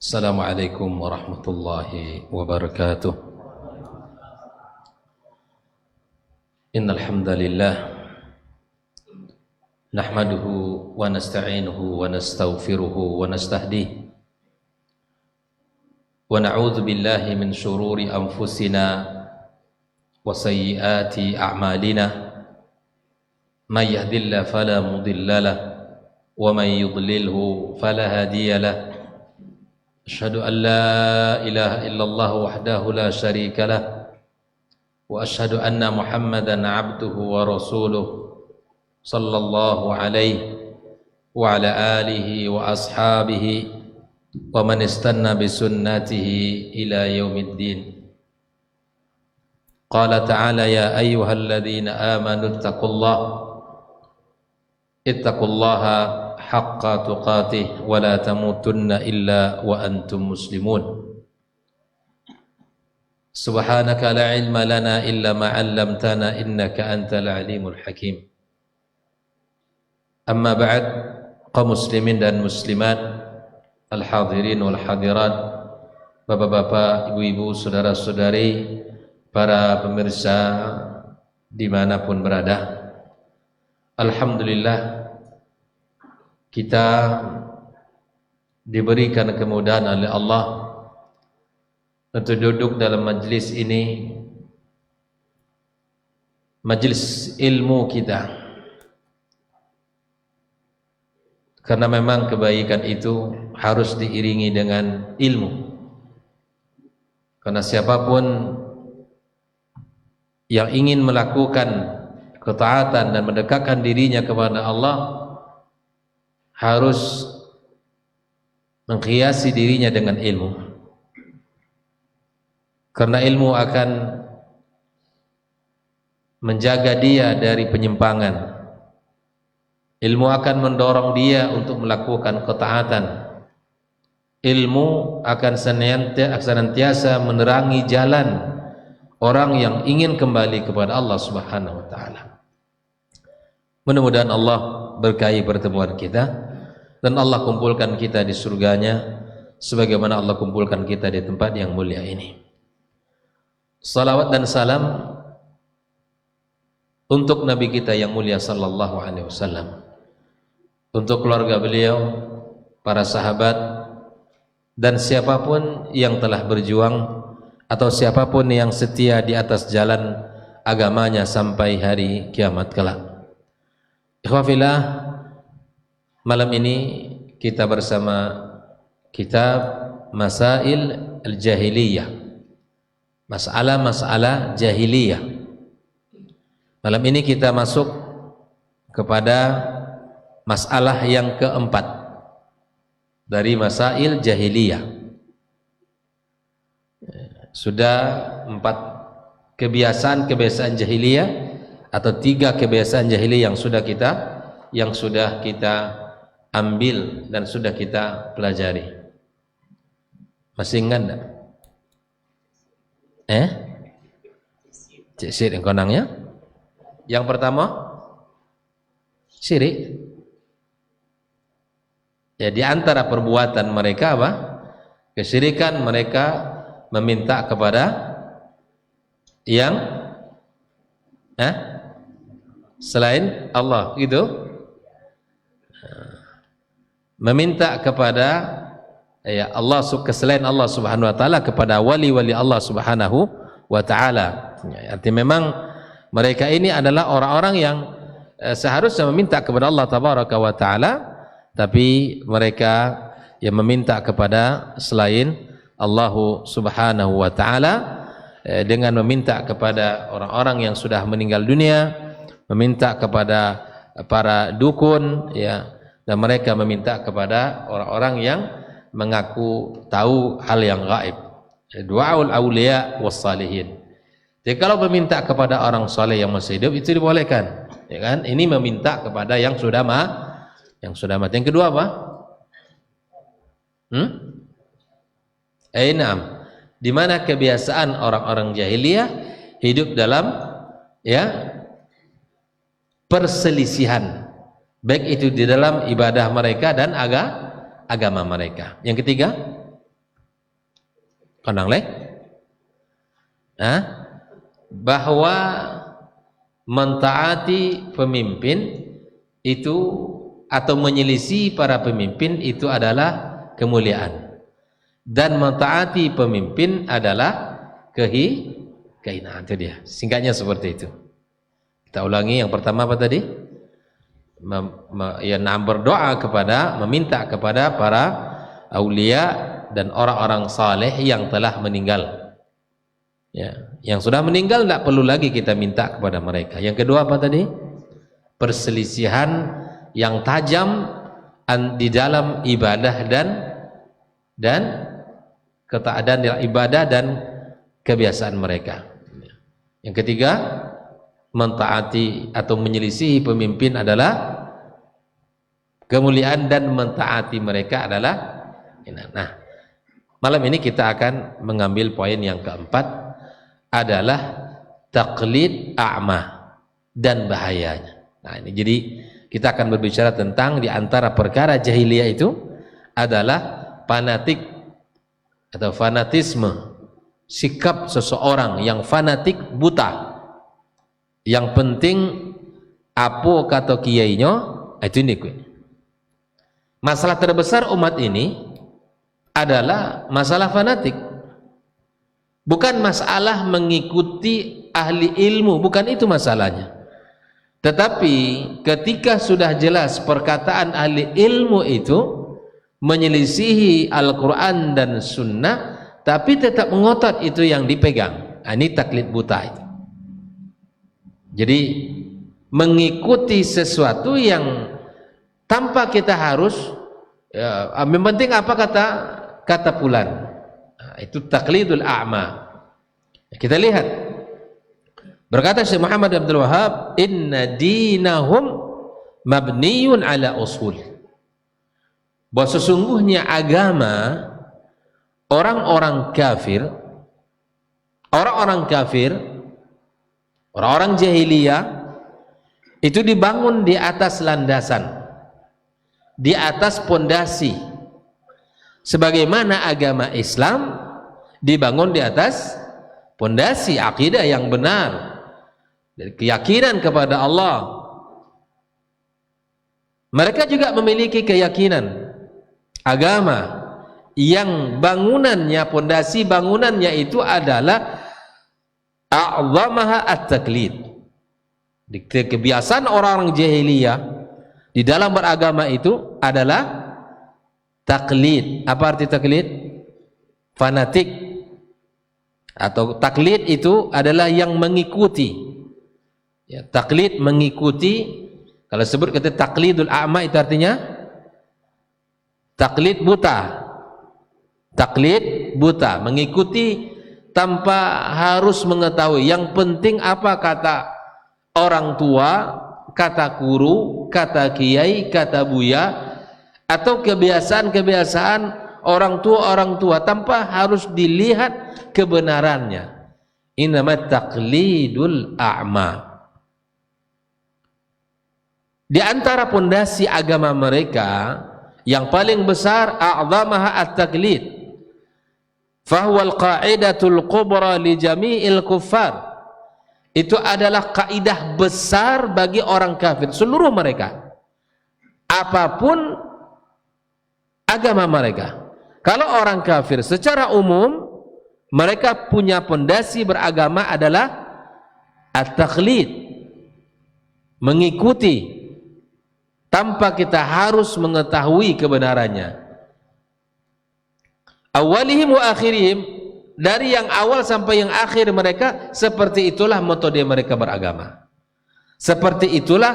Assalamualaikum warahmatullahi wabarakatuh. Innal hamdalillah nahmaduhu wa nasta'inuhu wa nastaghfiruhu wa nastahdihi wa na'udzu billahi min shururi anfusina wa sayyiati a'malina may yahdihillahu fala mudilla lahu wa may yudlilhu fala hadiya lahu. Asyhadu an la ilaha illallah wahdahu la syarika lah wa asyhadu anna Muhammadan abduhu wa rasuluh sallallahu alaihi wa ala alihi wa ashabihi wa man istanna bi sunnatihi ila yaumiddin. Qala ta'ala ya ayyuhalladzina amanu ittaqullaha haqqa tuqatih wa la tamutunna illa wa antum muslimun. Subhanaka la ilma lana illa ma 'allamtana innaka antal alimul hakim. Amma ba'd, kaum muslimin dan muslimat, al-hadirin wal hadirat, bapak-bapak, ibu-ibu, saudara-saudari, para pemirsa dimanapun berada, alhamdulillah kita diberikan kemudahan oleh Allah untuk duduk dalam majlis ini, majlis ilmu kita, karena memang kebaikan itu harus diiringi dengan ilmu. Karena siapapun yang ingin melakukan ketaatan dan mendekatkan dirinya kepada Allah harus menghiasi dirinya dengan ilmu, karena ilmu akan menjaga dia dari penyimpangan. Ilmu akan mendorong dia untuk melakukan ketaatan. Ilmu akan senantiasa menerangi jalan orang yang ingin kembali kepada Allah Subhanahu wa taala. Mudah-mudahan Allah berkahi pertemuan kita dan Allah kumpulkan kita di surganya sebagaimana Allah kumpulkan kita di tempat yang mulia ini. Salawat dan salam untuk Nabi kita yang mulia sallallahu alaihi wasallam, untuk keluarga beliau, para sahabat, dan siapapun yang telah berjuang atau siapapun yang setia di atas jalan agamanya sampai hari kiamat kelak. Ikhwafillah, malam ini kita bersama kitab Masail Al-Jahiliyah, masalah-masalah jahiliyah. Malam ini kita masuk kepada masalah yang keempat dari Masail Jahiliyah. Sudah 4 kebiasaan jahiliyah atau 3 kebiasaan jahiliyah yang sudah kita ambil dan sudah kita pelajari. Masih ingat enggak? Cek syirik konangnya. Yang pertama syirik. Ya, di antara perbuatan mereka apa? Kesyirikan, mereka meminta kepada yang selain Allah, gitu. Meminta kepada Allah, selain Allah Subhanahu wa taala, kepada wali-wali Allah Subhanahu wa taala. Artinya memang mereka ini adalah orang-orang yang seharusnya meminta kepada Allah tabaraka wa taala, tapi mereka yang meminta kepada selain Allah Subhanahu wa taala dengan meminta kepada orang-orang yang sudah meninggal dunia, meminta kepada para dukun, ya, dan mereka meminta kepada orang-orang yang mengaku tahu hal yang gaib. Du'aul auliya was salihin. Jadi kalau meminta kepada orang saleh yang masih hidup itu dibolehkan, ya kan? Ini meminta kepada yang sudah mati. Yang kedua apa? Naam. Di mana kebiasaan orang-orang jahiliyah hidup dalam perselisihan, baik itu di dalam ibadah mereka dan agama mereka. Yang ketiga, Konang leh, bahwa mentaati pemimpin itu atau menyelisih para pemimpin itu adalah kemuliaan, dan mentaati pemimpin adalah kehinaan. Itu dia, singkatnya seperti itu. Kita ulangi, yang pertama apa tadi? Berdoa kepada, meminta kepada para aulia dan orang-orang saleh yang telah meninggal. Ya, yang sudah meninggal tidak perlu lagi kita minta kepada mereka. Yang kedua apa tadi? Perselisihan yang tajam di dalam ibadah dan ketaatan dalam ibadah dan kebiasaan mereka. Yang ketiga, mentaati atau menyelisihi pemimpin adalah kemuliaan, dan mentaati mereka adalah hinaan. Nah, malam ini kita akan mengambil poin yang keempat, adalah taklid a'ma dan bahayanya. Nah, ini jadi kita akan berbicara tentang di antara perkara jahiliyah itu adalah fanatik atau fanatisme, sikap seseorang yang fanatik buta, yang penting apa kata kiainya itu ini. Masalah terbesar umat ini adalah masalah fanatik, bukan masalah mengikuti ahli ilmu, bukan itu masalahnya. Tetapi ketika sudah jelas perkataan ahli ilmu itu menyelisihi Al-Quran dan Sunnah, tapi tetap mengotot itu yang dipegang, ini taklid buta itu. Jadi mengikuti sesuatu yang tanpa kita harus yang penting apa kata fulan, itu taklidul a'ma. Kita lihat, berkata Syekh Muhammad Abdul Wahab, inna dinahum mabniyun ala usul, bahwa sesungguhnya agama orang-orang kafir, orang-orang jahiliyah itu dibangun di atas landasan, di atas pondasi, sebagaimana agama Islam dibangun di atas pondasi akidah yang benar, keyakinan kepada Allah. Mereka juga memiliki keyakinan agama yang bangunannya, pondasi bangunannya itu adalah a'zamaha at-taklid. Kebiasaan orang-orang jahiliyah di dalam beragama itu adalah taklid. Apa arti taklid? Fanatik. Atau taklid itu adalah yang mengikuti. Ya, taklid mengikuti. Kalau sebut kata taklidul a'ma itu artinya taklid buta. Taklid buta, mengikuti tanpa harus mengetahui. Yang penting apa kata orang tua, kata guru, kata kiai, kata buya, atau kebiasaan-kebiasaan orang tua tanpa harus dilihat kebenarannya. Innamat taqlidul a'ma. Di antara pondasi agama mereka yang paling besar a'zamaha at-taqlid. Fahuwal qa'idatul kubra li jami'il kuffar. Itu adalah kaidah besar bagi orang kafir, seluruh mereka, apapun agama mereka. Kalau orang kafir secara umum, mereka punya pondasi beragama adalah at-taqlid, mengikuti tanpa kita harus mengetahui kebenarannya. Awalihim wa akhirihim, dari yang awal sampai yang akhir mereka, seperti itulah metode mereka beragama. Seperti itulah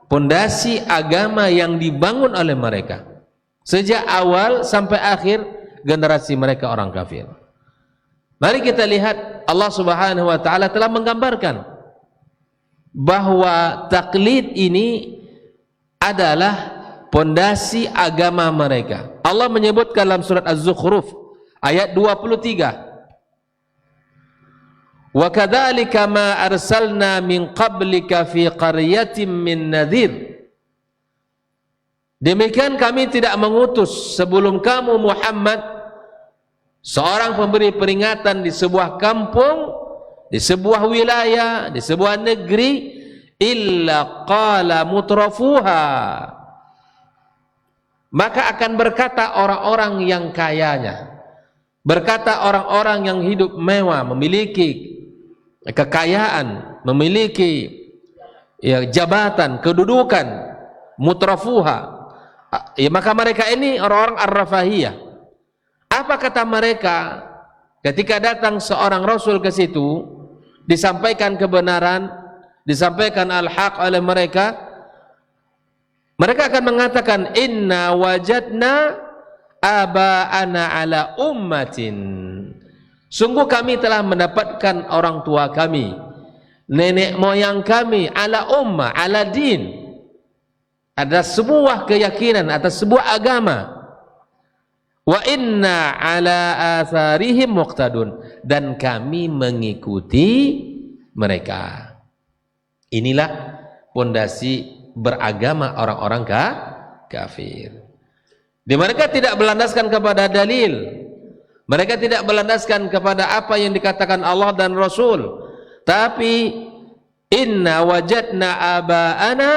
pondasi agama yang dibangun oleh mereka sejak awal sampai akhir generasi mereka orang kafir. Mari kita lihat, Allah Subhanahu wa taala telah menggambarkan bahwa taklid ini adalah pondasi agama mereka. Allah menyebutkan dalam surat Az-Zukhruf ayat 23, wa kadzalika ma arsalna min qablika fi qaryatin min nadhir. Demikian kami tidak mengutus sebelum kamu Muhammad seorang pemberi peringatan di sebuah kampung, di sebuah wilayah, di sebuah negeri, illa qala mutrafuha, maka akan berkata orang-orang yang kayanya, berkata orang-orang yang hidup mewah, memiliki kekayaan, memiliki jabatan, kedudukan, mutrafuha, maka mereka ini orang-orang ar-rafahiyah. Apa kata mereka ketika datang seorang rasul ke situ, disampaikan kebenaran, disampaikan al-haq oleh mereka? Mereka akan mengatakan, inna wajadna aba'ana ala ummatin, sungguh kami telah mendapatkan orang tua kami, nenek moyang kami, ala ummah, ala din, ada sebuah keyakinan atas sebuah agama. Wa inna ala atharihim muqtadun, dan kami mengikuti mereka. Inilah pondasi beragama orang-orang kafir. Di mereka tidak berlandaskan kepada dalil, mereka tidak berlandaskan kepada apa yang dikatakan Allah dan Rasul, tapi inna wajadna aba'ana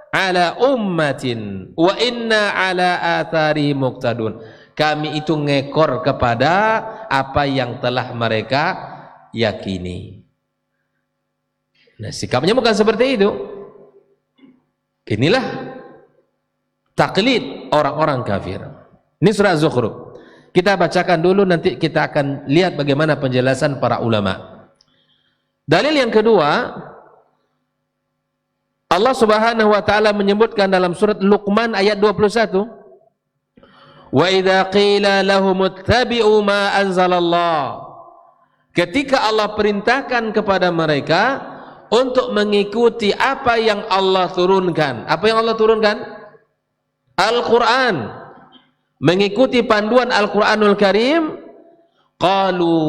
ala ummatin wa inna ala athari muqtadun, kami itu ngekor kepada apa yang telah mereka yakini. Nah, sikapnya bukan seperti itu. Inilah taklid orang-orang kafir. Ini surah Az-Zukhruf. Kita bacakan dulu, nanti kita akan lihat bagaimana penjelasan para ulama. Dalil yang kedua, Allah Subhanahu wa taala menyebutkan dalam surat Luqman ayat 21, wa idza qila lahum ittabi'u ma anzalallah, ketika Allah perintahkan kepada mereka untuk mengikuti apa yang Allah turunkan. Apa yang Allah turunkan? Al-Quran. Mengikuti panduan Al-Quranul Karim. Qalu,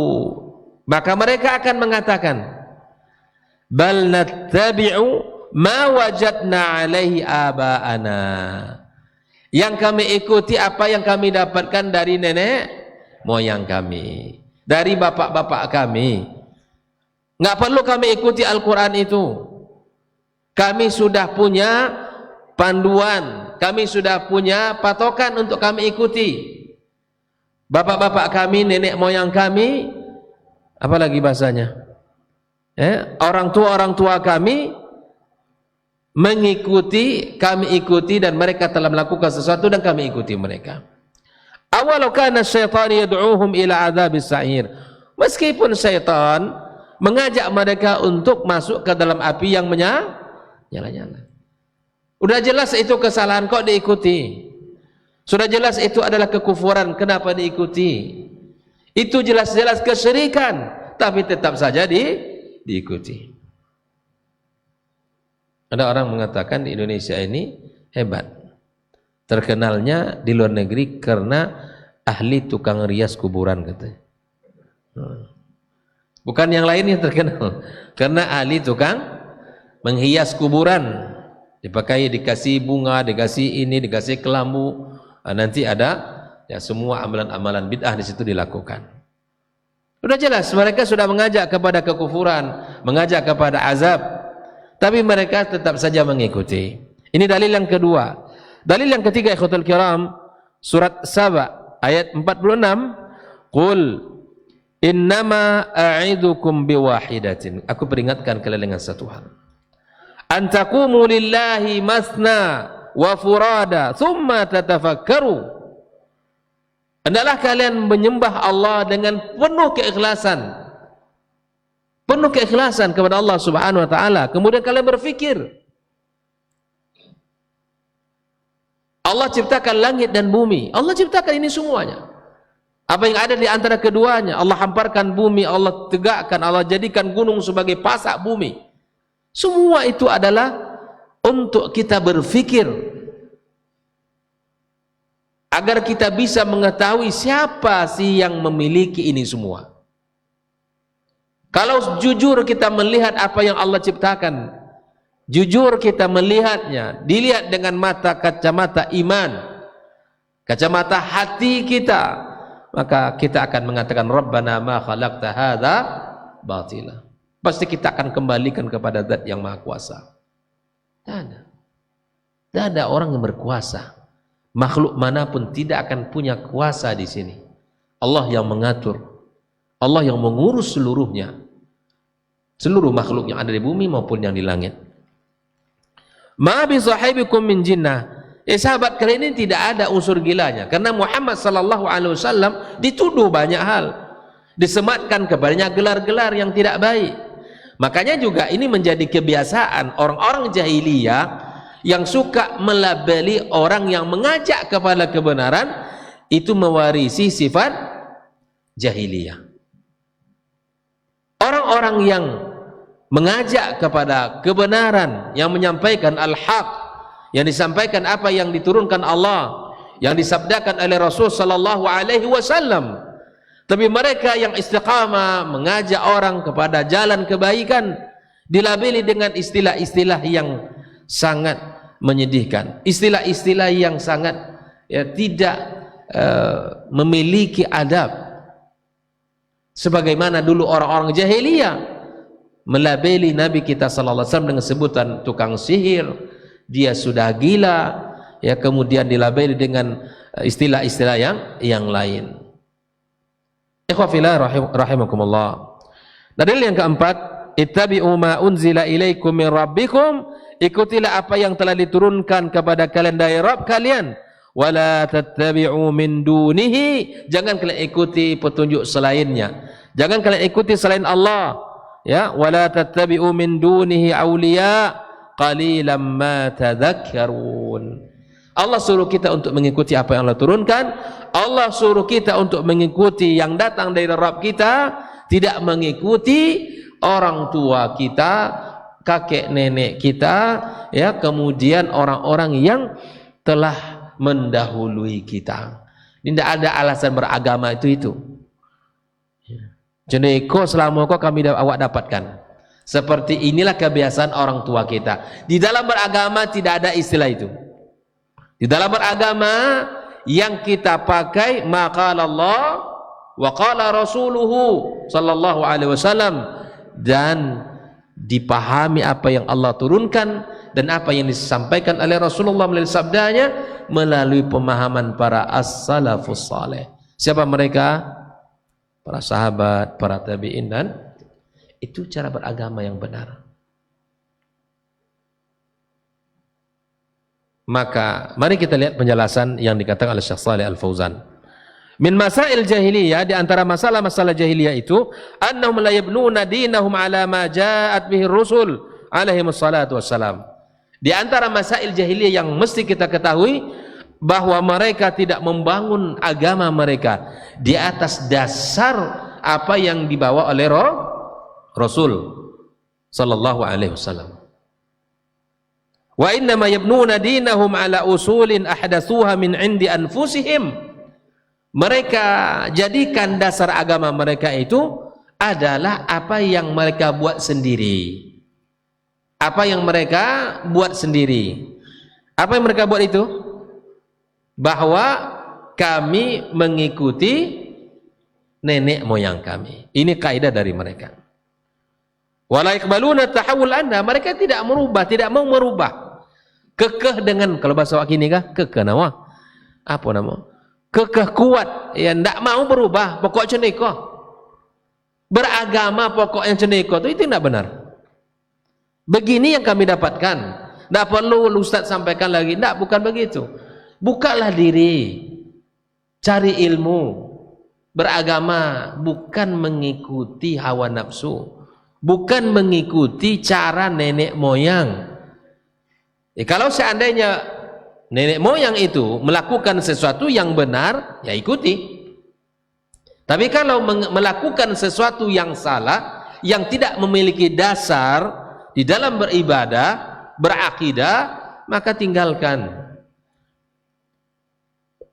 maka mereka akan mengatakan, bal nattabi'u ma wajadna alaihi aba'ana, yang kami ikuti apa yang kami dapatkan dari nenek moyang kami, dari bapak-bapak kami. Enggak perlu kami ikuti Al-Quran itu. Kami sudah punya panduan, kami sudah punya patokan untuk kami ikuti. Bapak-bapak kami, nenek moyang kami, apalagi bahasanya, orang tua kami mengikuti, kami ikuti, dan mereka telah melakukan sesuatu dan kami ikuti mereka. Awalau kana syaitan yad'uhum ila adzabis sa'ir, meskipun syaitan mengajak mereka untuk masuk ke dalam api yang menyala-nyala. Udah jelas itu kesalahan, kok diikuti? Sudah jelas itu adalah kekufuran, kenapa diikuti? Itu jelas-jelas kesyirikan, tapi tetap saja diikuti. Ada orang mengatakan di Indonesia ini hebat, terkenalnya di luar negeri karena ahli tukang rias kuburan, katanya. Bukan yang lain yang terkenal, karena ahli tukang menghias kuburan, dipakai, dikasih bunga, dikasih ini, dikasih kelambu, nanti ada ya semua amalan-amalan bid'ah di situ dilakukan. Sudah jelas mereka sudah mengajak kepada kekufuran, mengajak kepada azab, tapi mereka tetap saja mengikuti. Ini dalil yang kedua. Dalil yang ketiga, ikhwatul kiram, surat Saba ayat 46, qul innama a'idukum biwahidatin, aku peringatkan kalian dengan satu hal, antaqumu lillahi masna wa furada thumma tatafakkaru, hendaklah kalian menyembah Allah dengan penuh keikhlasan kepada Allah Subhanahu wa taala, kemudian kalian berfikir. Allah ciptakan langit dan bumi, Allah ciptakan ini semuanya. Apa yang ada di antara keduanya, Allah hamparkan bumi, Allah tegakkan, Allah jadikan gunung sebagai pasak bumi. Semua itu adalah untuk kita berfikir, agar kita bisa mengetahui siapa sih yang memiliki ini semua. Kalau jujur kita melihat apa yang Allah ciptakan, jujur kita melihatnya, dilihat dengan mata kacamata iman, kacamata hati kita, maka kita akan mengatakan Rabbana ma khalaqta hadza batila. Pasti kita akan kembalikan kepada Zat yang Maha Kuasa. Tidak ada orang yang berkuasa. Makhluk manapun tidak akan punya kuasa di sini. Allah yang mengatur, Allah yang mengurus seluruhnya, seluruh makhluk yang ada di bumi maupun yang di langit. Ma bi sahibikum min jinnah. Sahabat kalian ini tidak ada unsur gilanya, karena Muhammad sallallahu alaihi wasallam dituduh banyak hal, disematkan kepadanya gelar-gelar yang tidak baik. Makanya juga ini menjadi kebiasaan orang-orang jahiliyah yang suka melabeli orang yang mengajak kepada kebenaran, itu mewarisi sifat jahiliyah. Orang-orang yang mengajak kepada kebenaran, yang menyampaikan al-haq, yang disampaikan apa yang diturunkan Allah, yang disabdakan oleh Rasul sallallahu alaihi wasallam, tapi mereka yang istiqamah mengajak orang kepada jalan kebaikan, dilabeli dengan istilah-istilah yang sangat menyedihkan, istilah-istilah yang sangat tidak memiliki adab, sebagaimana dulu orang-orang jahiliyah melabeli Nabi kita sallallahu alaihi wasallam dengan sebutan tukang sihir, dia sudah gila, ya, kemudian dilabeli dengan istilah-istilah yang lain. Ikhwafillah rahimakumullah. Dalil yang keempat, ittabi'u ma unzila ilaikum min rabbikum, ikutilah apa yang telah diturunkan kepada kalian dari Rabb kalian, wala tattabi'u min dunihi, jangan kalian ikuti petunjuk selainnya, jangan kalian ikuti selain Allah, ya, wala tattabi'u min dunihi awliya qalilan ma tadhakkarun. Allah suruh kita untuk mengikuti apa yang Allah turunkan, Allah suruh kita untuk mengikuti yang datang dari Rabb kita, tidak mengikuti orang tua kita, kakek nenek kita, ya, kemudian orang-orang yang telah mendahului kita. Tidak ada alasan beragama itu. Jeneko selama kau kami awak dapatkan. Seperti inilah kebiasaan orang tua kita. Di dalam beragama tidak ada istilah itu. Di dalam beragama yang kita pakai maqala Allah wa qala rasuluhu sallallahu alaihi wasallam, dan dipahami apa yang Allah turunkan dan apa yang disampaikan oleh Rasulullah melalui sabdanya, melalui pemahaman para as-salafus saleh. Siapa mereka? Para sahabat, para tabi'in, dan itu cara beragama yang benar. Maka mari kita lihat penjelasan yang dikatakan oleh Syekh Shalih Al-Fauzan. Min masail jahiliyah, di antara masalah-masalah jahiliyah itu, annahum la yabnuna dinahum ala ma ja'at bihi rusul alaihi wassalatu wassalam. Di antara masail jahiliyah yang mesti kita ketahui, bahwa mereka tidak membangun agama mereka di atas dasar apa yang dibawa oleh Rasul sallallahu alaihi wasallam. Wa innama yabnuna dinahum ala usulin ahdatsuha min indi anfusihim. Mereka jadikan dasar agama mereka itu adalah apa yang mereka buat sendiri. Apa yang mereka buat sendiri. Apa yang mereka buat itu? Bahwa kami mengikuti nenek moyang kami. Ini kaidah dari mereka. Wala iqbaluna tahawul anha, mereka tidak merubah, tidak mau merubah. Kekeh dengan, kalau bahasa wak ini kah? Kekeh nama. Apa nama? Kekeh kuat, ya tidak mau berubah, pokok ceneko. Beragama pokok yang ceneko itu tidak benar. Begini yang kami dapatkan. Tidak perlu Ustaz sampaikan lagi. Tidak, bukan begitu. Bukalah diri, cari ilmu, beragama, bukan mengikuti hawa nafsu, bukan mengikuti cara nenek moyang. Kalau seandainya nenek moyang itu melakukan sesuatu yang benar, ya ikuti. Tapi kalau melakukan sesuatu yang salah, yang tidak memiliki dasar di dalam beribadah, berakidah, maka tinggalkan.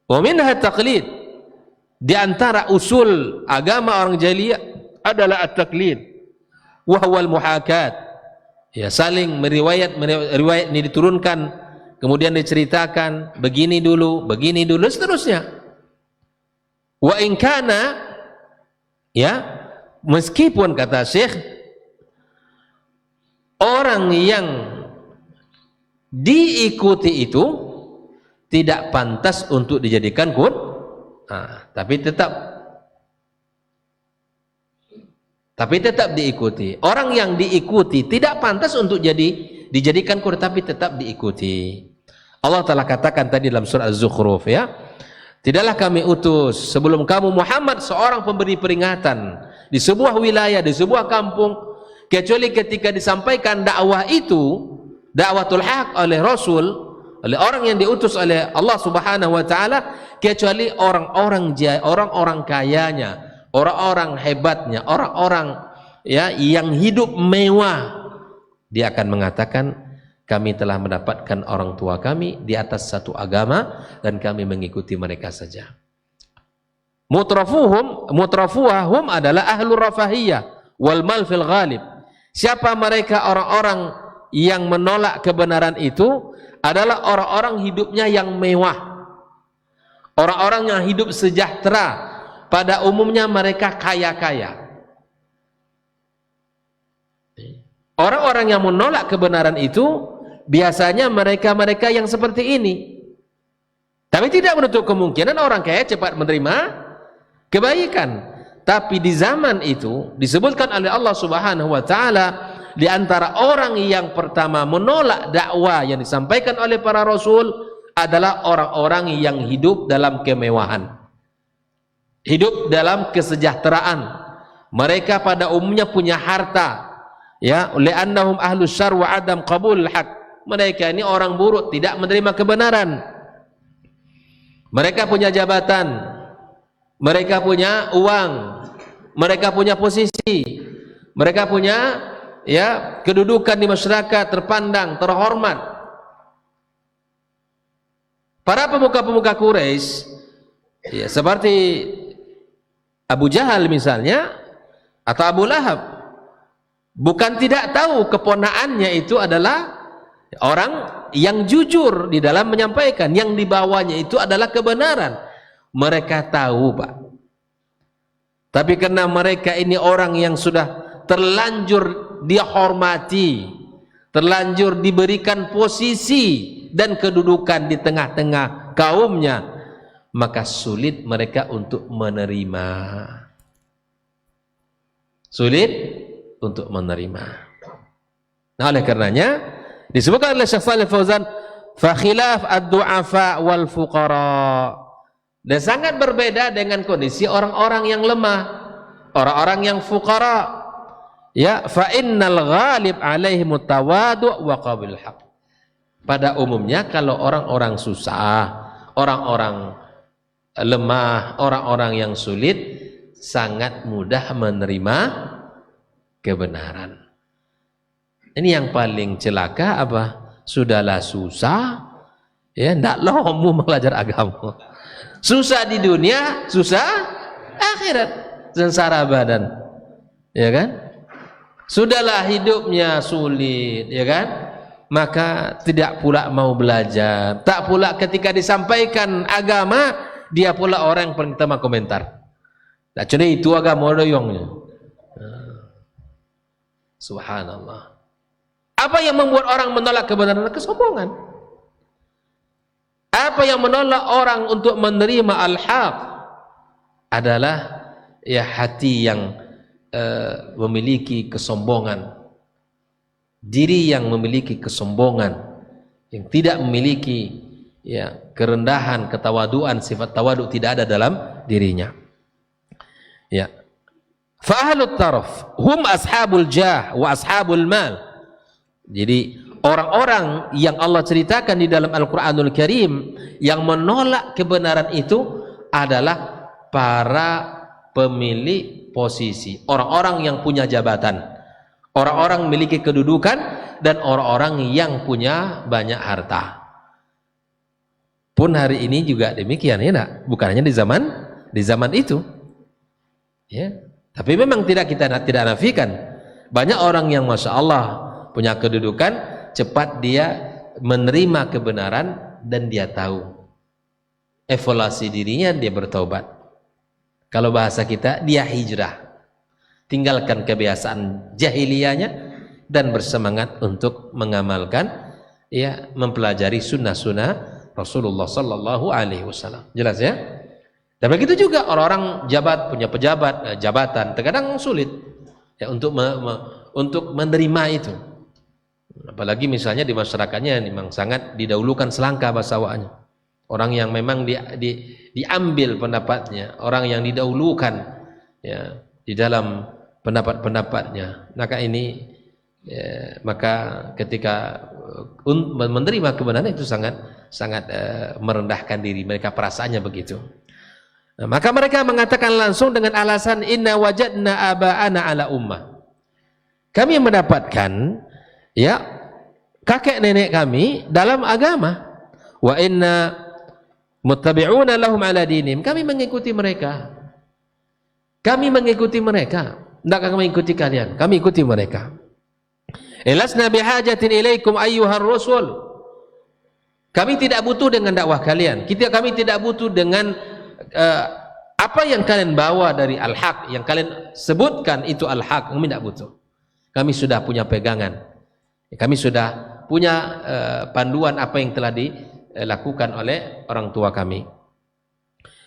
Wa minha taqlid, di antara usul agama orang jahiliyah adalah at-taqlid, wa huwa al-muhakat, ya, saling riwayat ini diturunkan, kemudian diceritakan begini dulu seterusnya. Wa in kana, ya, meskipun kata Syekh, orang yang diikuti itu tidak pantas untuk dijadikan tapi tetap diikuti. Orang yang diikuti tidak pantas untuk dijadikan qudwah, tapi tetap diikuti. Allah telah katakan tadi dalam surah Az-Zukhruf, ya, tidaklah kami utus sebelum kamu Muhammad seorang pemberi peringatan di sebuah wilayah, di sebuah kampung, kecuali ketika disampaikan dakwah itu, dakwatul haq oleh Rasul, oleh orang yang diutus oleh Allah Subhanahu wa taala, kecuali orang-orang kayanya, orang-orang hebatnya, orang-orang, ya, yang hidup mewah, dia akan mengatakan, kami telah mendapatkan orang tua kami di atas satu agama dan kami mengikuti mereka saja. Mutrafuhum adalah ahlur rafahiyah wal mal fil ghalib. Siapa mereka? Orang-orang yang menolak kebenaran itu adalah orang-orang hidupnya yang mewah, orang-orang yang hidup sejahtera. Pada umumnya mereka kaya-kaya. Orang-orang yang menolak kebenaran itu biasanya mereka-mereka yang seperti ini. Tapi tidak menutup kemungkinan orang kaya cepat menerima kebaikan. Tapi di zaman itu disebutkan oleh Allah Subhanahu wa taala, di antara orang yang pertama menolak dakwah yang disampaikan oleh para rasul adalah orang-orang yang hidup dalam kemewahan, hidup dalam kesejahteraan. Mereka pada umumnya punya harta, ya, li'annahum ahlus syarr wa adam qabul haq. Mereka ini orang buruk, tidak menerima kebenaran. Mereka punya jabatan, mereka punya uang, mereka punya posisi, mereka punya, ya, kedudukan di masyarakat, terpandang, terhormat. Para pemuka-pemuka Quraisy, ya, seperti Abu Jahal misalnya, atau Abu Lahab, bukan tidak tahu keponakannya itu adalah orang yang jujur di dalam menyampaikan, yang dibawanya itu adalah kebenaran. Mereka tahu, Pak. Tapi karena mereka ini orang yang sudah terlanjur dihormati, terlanjur diberikan posisi dan kedudukan di tengah-tengah kaumnya, maka sulit mereka untuk menerima. Sulit untuk menerima. Nah, oleh karenanya disebutkan oleh Syekh Shalih Fauzan, fa khilaf ad-du'afa wal fuqara. Dan sangat berbeda dengan kondisi orang-orang yang lemah, orang-orang yang fuqara. Ya, fa innal ghalib alaihim tawadu' wa qabil haq. Pada umumnya kalau orang-orang susah, orang-orang lemah, orang-orang yang sulit sangat mudah menerima kebenaran. Ini yang paling celaka apa? Sudahlah susah, ya, ndak lomu belajar agama. Susah di dunia, susah akhirat, sengsara badan, ya kan? Sudahlah hidupnya sulit, ya kan? Maka tidak pula mau belajar, tak pula ketika disampaikan agama, dia pula orang yang paling pertama komentar. Nah, jadi itu agama doyongnya. Subhanallah. Apa yang membuat orang menolak kebenaran? Kesombongan. Apa yang menolak orang untuk menerima al-haq adalah, ya, hati yang memiliki kesombongan, diri yang memiliki kesombongan, yang tidak memiliki, ya, kerendahan, ketawaduan, sifat tawadu tidak ada dalam dirinya. Ya. Fa ahlut taraf hum ashabul jah wa ashabul mal. Jadi orang-orang yang Allah ceritakan di dalam Al-Qur'anul Karim yang menolak kebenaran itu adalah para pemilik posisi, orang-orang yang punya jabatan, orang-orang memiliki kedudukan, dan orang-orang yang punya banyak harta. Pun hari ini juga demikian, ya, nak? Bukan hanya di zaman itu, ya. Tapi memang kita tidak nafikan, banyak orang yang masya Allah punya kedudukan, cepat dia menerima kebenaran dan dia tahu evaluasi dirinya, dia bertaubat. Kalau bahasa kita, dia hijrah. Tinggalkan kebiasaan jahiliyahnya dan bersemangat untuk mengamalkan, ya, mempelajari sunnah-sunnah Rasulullah sallallahu alaihi wasallam. Jelas ya? Dan begitu juga orang-orang punya jabatan, terkadang sulit ya untuk menerima itu. Apalagi misalnya di masyarakatnya memang sangat didahulukan selangkah bahasa awaknya. Orang yang memang diambil pendapatnya, orang yang didahulukan ya di dalam pendapat-pendapatnya. Maka ketika menerima kebenaran itu sangat merendahkan diri mereka, perasaannya begitu. Nah, maka mereka mengatakan langsung dengan alasan inna wajadna aba'ana ala ummah. Kami mendapatkan ya kakek nenek kami dalam agama. Wa inna muttabi'una lahum ala dinim. Kami mengikuti mereka. Kami mengikuti mereka. Tidak kami ikuti kalian. Kami ikuti mereka. Ilasna bihajatin ilaikum ayyuhar rasul. Kami tidak butuh dengan dakwah kalian. Kami tidak butuh dengan apa yang kalian bawa dari al-haq, yang kalian sebutkan itu al-haq. Kami tidak butuh. Kami sudah punya pegangan. Kami sudah punya panduan apa yang telah dilakukan oleh orang tua kami.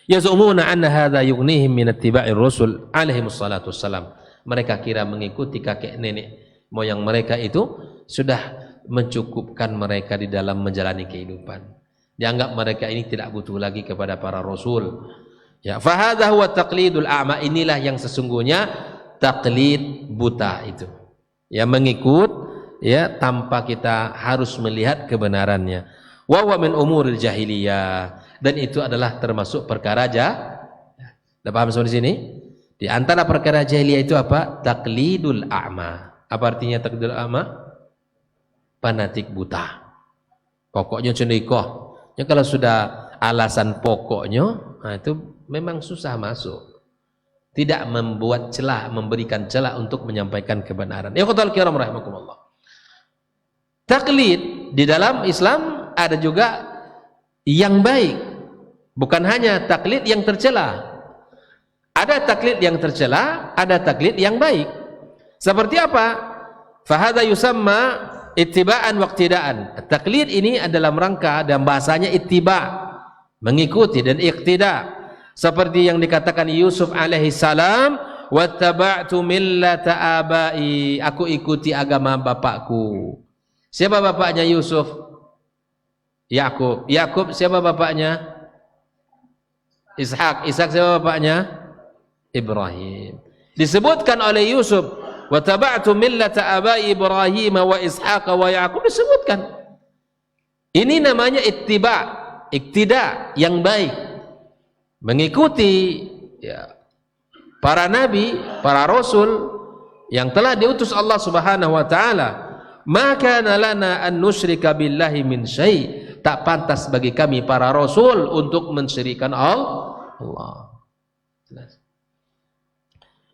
Yazumuna anna hadza yughnihim min ittiba'ir rasul alaihi wassalatu wassalam. Mereka kira mengikuti kakek nenek moyang mereka itu sudah mencukupkan mereka di dalam menjalani kehidupan. Dianggap mereka ini tidak butuh lagi kepada para rasul. Ya, fa hadza huwa taqlidul a'ma. Inilah yang sesungguhnya taklid buta itu. Ya, mengikut ya tanpa kita harus melihat kebenarannya. Wa huwa min umuril jahiliyah, dan itu adalah termasuk perkara Dah paham sampai di sini? Di antara perkara jahiliyah itu apa? Taklidul a'ma. Apa artinya taklidul a'ma? Fanatik buta. Pokoknya cendekoh. Ya, kalau sudah alasan pokoknya, nah itu memang susah masuk. Tidak membuat celah, memberikan celah untuk menyampaikan kebenaran. Ya khatul kiram rahimakumullah. Taklid di dalam Islam ada juga yang baik. Bukan hanya taklid yang tercela. Ada taklid yang tercela, ada taklid yang baik. Seperti apa? Fahadha yusamma ittiba'an waqtida'an. Taklid ini adalah rangka dan bahasanya ittiba', mengikuti dan iqtida'. Seperti yang dikatakan Yusuf alaihi salam, wattaba'tu millata abai. Aku ikuti agama bapakku. Siapa bapaknya Yusuf? Yakub. Yakub siapa bapaknya? Ishak. Ishak siapa bapaknya? Ibrahim. Disebutkan oleh Yusuf, wa taba'tu millata abai Ibrahim wa Ishaq wa Yaqub, disebutkan. Ini namanya ittiba', iktida yang baik. Mengikuti ya, para nabi, para rasul yang telah diutus Allah Subhanahu wa taala. Maka lana an nusyrika billahi min syai'. Tak pantas bagi kami para rasul untuk mensyirikan Allah.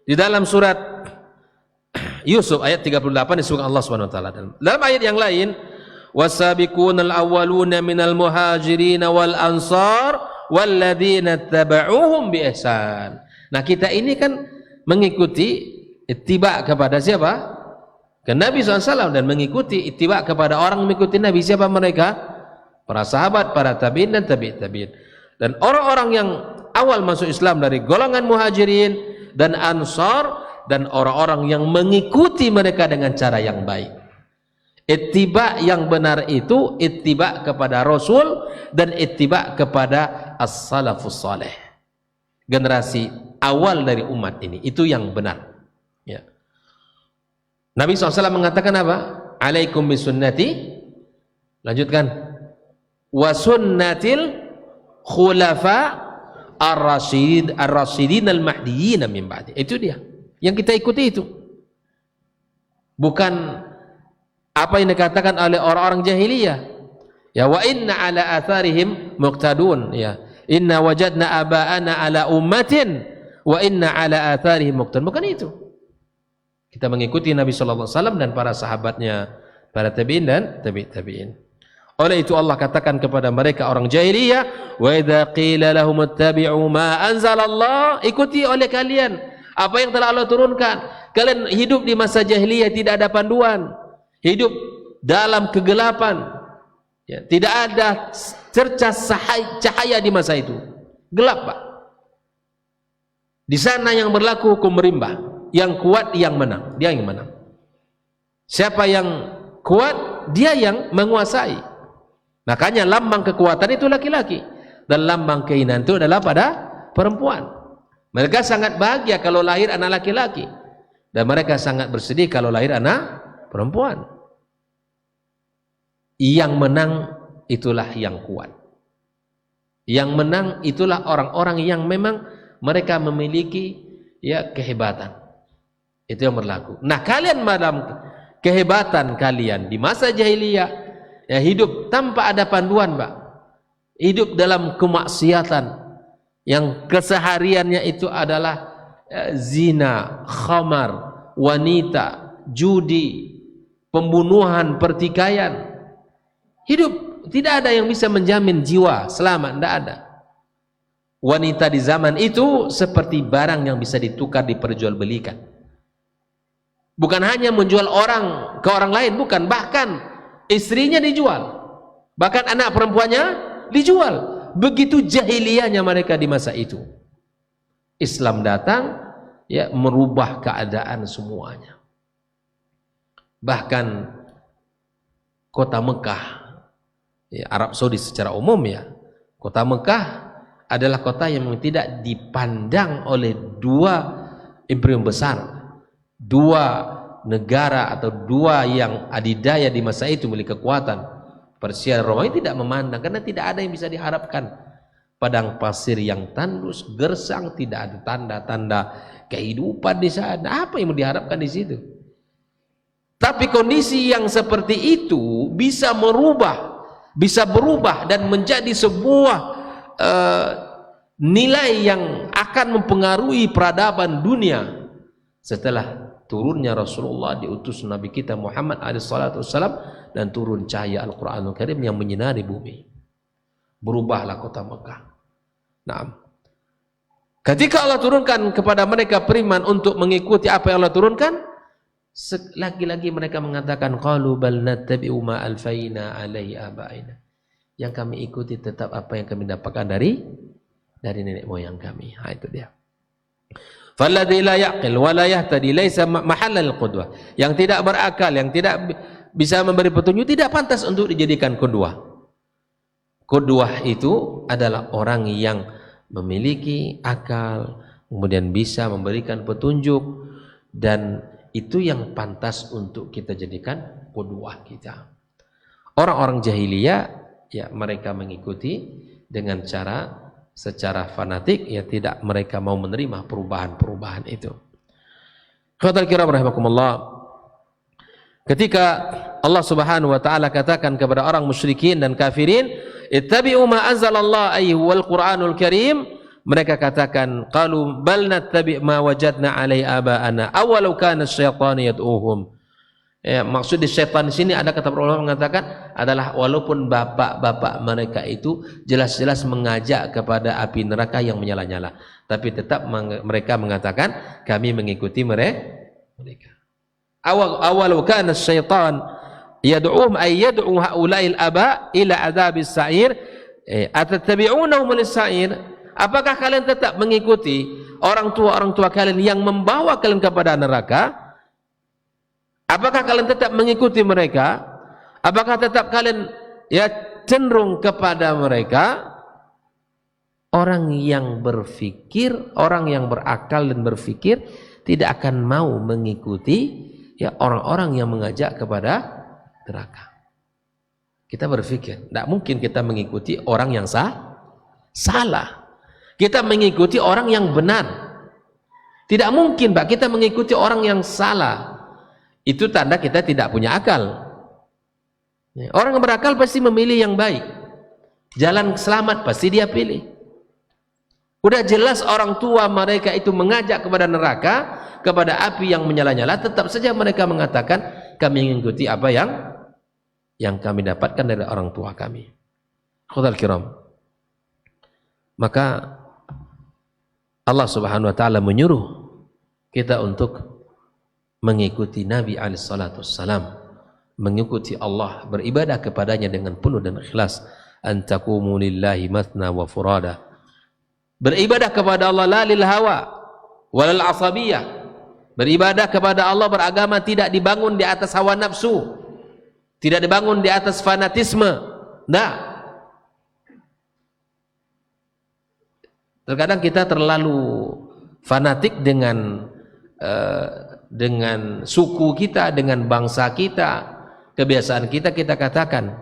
Di dalam surat Yusuf ayat 38 disebutkan Allah Subhanahu wa taala. Dalam ayat yang lain, wasabiqunal awwaluna minal muhajirin wal ansar walladzina tabauhum bi ihsan. Nah, kita ini kan mengikuti ittiba kepada siapa? Ke Nabi SAW, dan mengikuti ittiba kepada orang mengikuti Nabi. Siapa mereka? Para sahabat, para tabi'in dan tabi'in. Dan orang-orang yang awal masuk Islam dari golongan muhajirin dan ansar, dan orang-orang yang mengikuti mereka dengan cara yang baik. Ittiba yang benar itu ittiba kepada Rasul dan ittiba kepada as-salafus salih, generasi awal dari umat ini. Itu yang benar ya. Nabi SAW mengatakan apa? Alaikum bisunnati, lanjutkan, wa sunnatil khulafa ar-rasyidin al-mahdiyyin min ba'di. Itu dia yang kita ikuti, itu bukan apa yang dikatakan oleh orang-orang jahiliyah ya, wa inna ala atharihim muqtadun ya, inna wajadna aba'ana ala ummatin wa inna ala atharihim muqtadun. Bukan itu. Kita mengikuti Nabi sallallahu alaihi wasallam dan para sahabatnya, para tabi'in dan tabi'in. Oleh itu Allah katakan kepada mereka orang jahiliyah, wa idza qila lahum ittabi'u ma anzalallah, ikuti oleh kalian apa yang telah Allah turunkan. Kalian hidup di masa jahiliyah tidak ada panduan, hidup dalam kegelapan, ya, tidak ada cercas cahaya di masa itu, gelap Pak. Di sana yang berlaku hukum rimba, yang kuat yang menang, dia yang menang. Siapa yang kuat, dia yang menguasai. Makanya lambang kekuatan itu laki-laki, dan lambang keinginan itu adalah pada perempuan. Mereka sangat bahagia kalau lahir anak laki-laki, dan mereka sangat bersedih kalau lahir anak perempuan. Yang menang itulah yang kuat. Yang menang itulah orang-orang yang memang mereka memiliki ya kehebatan. Itu yang berlaku. Nah, kalian dalam kehebatan kalian di masa jahiliyah, ya, hidup tanpa ada panduan, Pak. Hidup dalam kemaksiatan yang kesehariannya itu adalah zina, khamar, wanita, judi, pembunuhan, pertikaian. Hidup tidak ada yang bisa menjamin jiwa selamat, tidak ada. Wanita di zaman itu seperti barang yang bisa ditukar, diperjualbelikan. Bukan hanya menjual orang ke orang lain, bukan, bahkan istrinya dijual, bahkan anak perempuannya dijual. Begitu jahiliyahnya mereka di masa itu. Islam datang, ya, merubah keadaan semuanya. Bahkan kota Mekah, ya, Arab Saudi secara umum, ya, kota Mekah adalah kota yang tidak dipandang oleh dua imperium besar, dua negara atau dua yang adidaya di masa itu memiliki kekuatan. Persia dan Romawi tidak memandang, karena tidak ada yang bisa diharapkan. Padang pasir yang tandus, gersang, tidak ada tanda-tanda kehidupan di sana. Apa yang mau diharapkan di situ? Tapi kondisi yang seperti itu bisa berubah dan menjadi sebuah nilai yang akan mempengaruhi peradaban dunia setelah turunnya Rasulullah, diutus Nabi kita Muhammad SAW, dan turun cahaya Al-Quranul Karim yang menyinari bumi. Berubahlah kota Mekah. Nah, ketika Allah turunkan kepada mereka beriman untuk mengikuti apa yang Allah turunkan, lagi-lagi mereka mengatakan, qalu bal nattabi'u ma alfaina alaihi abaina. Yang kami ikuti tetap apa yang kami dapatkan dari nenek moyang kami. Ha, itu dia. Falladzi la yaqil wa la yahtadi laisa mahallal qudwah. Yang tidak berakal, yang tidak bisa memberi petunjuk, tidak pantas untuk dijadikan qudwah. Qudwah itu adalah orang yang memiliki akal, kemudian bisa memberikan petunjuk, dan itu yang pantas untuk kita jadikan qudwah kita. Orang-orang jahiliyah, ya, mereka mengikuti dengan cara secara fanatik, ya, tidak mereka mau menerima perubahan-perubahan itu. Khawatir kiram rahimakumullah, ketika Allah Subhanahu wa taala katakan kepada orang musyrikin dan kafirin, ittabi'u ma anzalallah ayyuhal Qur'anul Karim, mereka katakan, qalu bal nattabi' ma wajadna alaihi aba'ana awalau kana asyaitanu yad'uhum. Ya, maksud di syaitan di sini ada kata ulama mengatakan adalah walaupun bapak-bapak mereka itu jelas-jelas mengajak kepada api neraka yang menyala-nyala, tapi tetap mereka mengatakan kami mengikuti mereka. Awalau kana syaitan yad'uhum ay yad'u haula'il aba ila adzabis sa'ir atattabi'unahum lis-sa'ir. Apakah kalian tetap mengikuti orang tua kalian yang membawa kalian kepada neraka? Apakah kalian tetap mengikuti mereka? Apakah tetap kalian, ya, cenderung kepada mereka? Orang yang berfikir, orang yang berakal dan berfikir tidak akan mau mengikuti, ya, orang-orang yang mengajak kepada neraka. Kita berfikir, tidak mungkin kita mengikuti orang yang salah. Kita mengikuti orang yang benar. Tidak mungkin, Pak, kita mengikuti orang yang salah. Itu tanda kita tidak punya akal. Orang yang berakal pasti memilih yang baik. Jalan selamat pasti dia pilih. Udah jelas orang tua mereka itu mengajak kepada neraka, kepada api yang menyala-nyala, tetap saja mereka mengatakan kami mengikuti apa yang yang kami dapatkan dari orang tua kami. Khudal kiram. Maka Allah Subhanahu wa taala menyuruh kita untuk mengikuti Nabi alaihi salatu wassalam, mengikuti Allah, beribadah kepadanya dengan penuh dan ikhlas. Antaqumu lillahi matna wa furada. Beribadah kepada Allah la lil hawa walal asabiyah. Beribadah kepada Allah, beragama tidak dibangun di atas hawa nafsu, tidak dibangun di atas fanatisme. Nah, terkadang kita terlalu fanatik dengan suku kita, dengan bangsa kita, kebiasaan kita, kita katakan.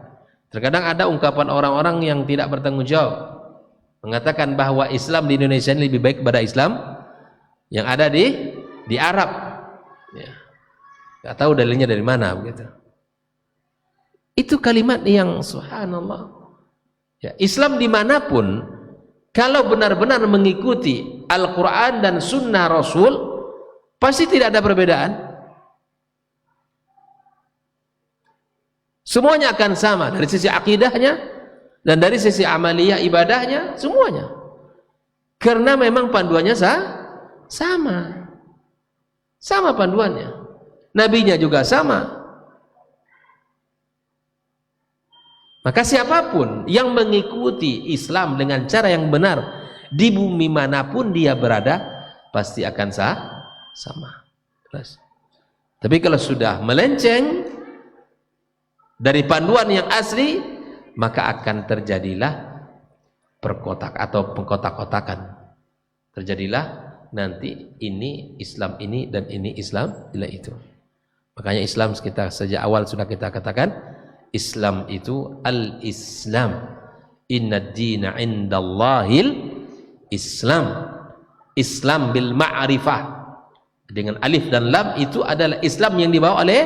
Terkadang ada ungkapan orang-orang yang tidak bertanggung jawab, mengatakan bahwa Islam di Indonesia ini lebih baik daripada Islam yang ada di Arab. Ya. Gak tahu dalilnya dari mana begitu. Itu kalimat yang subhanallah. Ya, Islam dimanapun, kalau benar-benar mengikuti Al-Quran dan Sunnah Rasul, pasti tidak ada perbedaan. Semuanya akan sama dari sisi akidahnya dan dari sisi amaliyah ibadahnya, semuanya. Karena memang panduannya sama. Sama panduannya. Nabinya juga sama. Maka siapapun yang mengikuti Islam dengan cara yang benar di bumi manapun dia berada, pasti akan sama. Tapi kalau sudah melenceng dari panduan yang asli, maka akan terjadilah pengkotak-kotakan. Terjadilah nanti ini Islam ini dan ini Islam bila itu. Makanya Islam kita sejak awal sudah kita katakan, Islam itu al-Islam. Innad dina indallahil Islam. Islam bil ma'rifah. Dengan alif dan lam itu adalah Islam yang dibawa oleh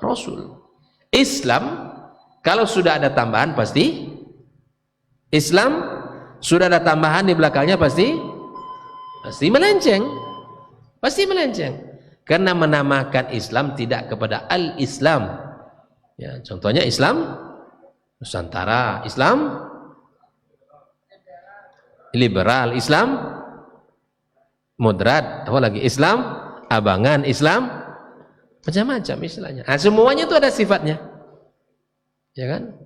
Rasul. Islam kalau sudah ada tambahan pasti Islam, sudah ada tambahan di belakangnya pasti melenceng. Pasti melenceng. Karena menamakan Islam tidak kepada al-Islam. Ya, contohnya Islam Nusantara, Islam liberal, Islam moderat, apa lagi? Islam abangan, Islam macam-macam istilahnya. Nah, semuanya itu ada sifatnya. Ya kan?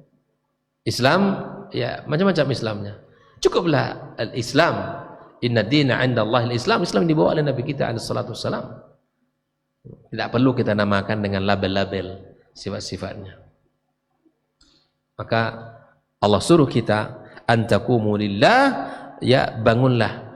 Islam ya macam-macam Islamnya. Cukuplah al-Islam. Inna dina 'indallahi al-Islam. Islam dibawa oleh Nabi kita alaihi salatu wassalam. Tidak perlu kita namakan dengan label-label sifat-sifatnya. Maka Allah suruh kita antaqumu lillah, ya bangunlah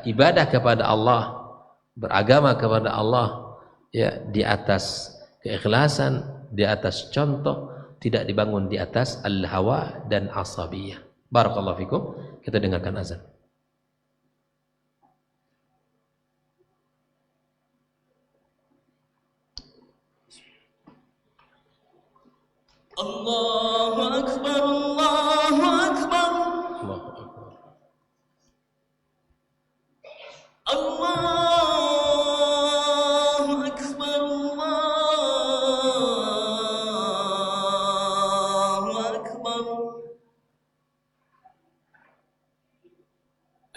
ibadah kepada Allah, beragama kepada Allah ya di atas keikhlasan, di atas contoh, tidak dibangun di atas al-hawa dan asabiyah. Barakallahu fikum. Kita dengarkan azan. Allahu Akbar, Allahu Akbar, Allahu Akbar. Allahu Akbar, Allahu Akbar.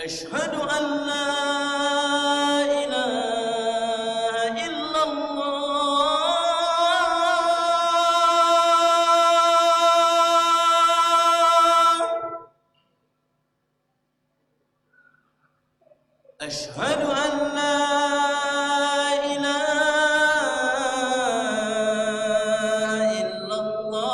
Ashhadu an la أشهد أن لا إله إلا الله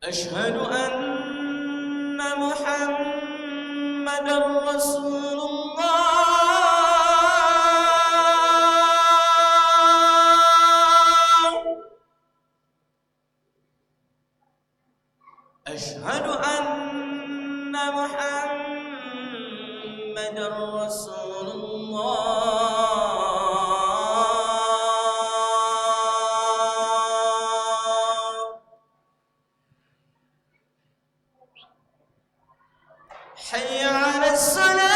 أشهد أن محمدا رسول الله أشهد أن محمدا رسول الله حي على الصلاة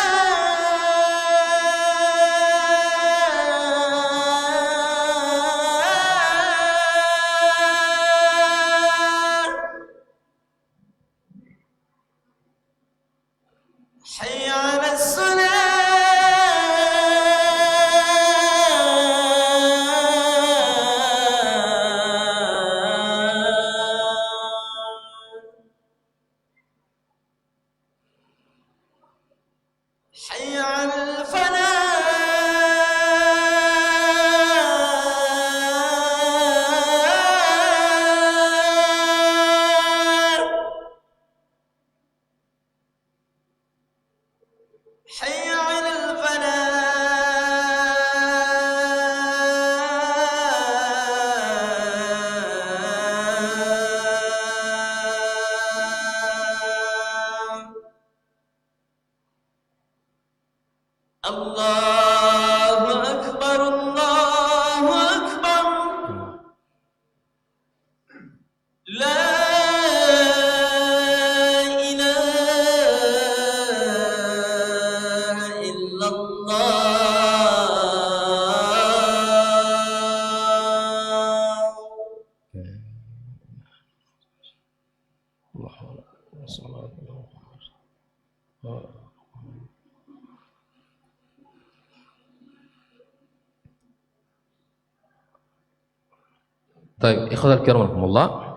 Baik, ikhwatal kiram rahimakumullah.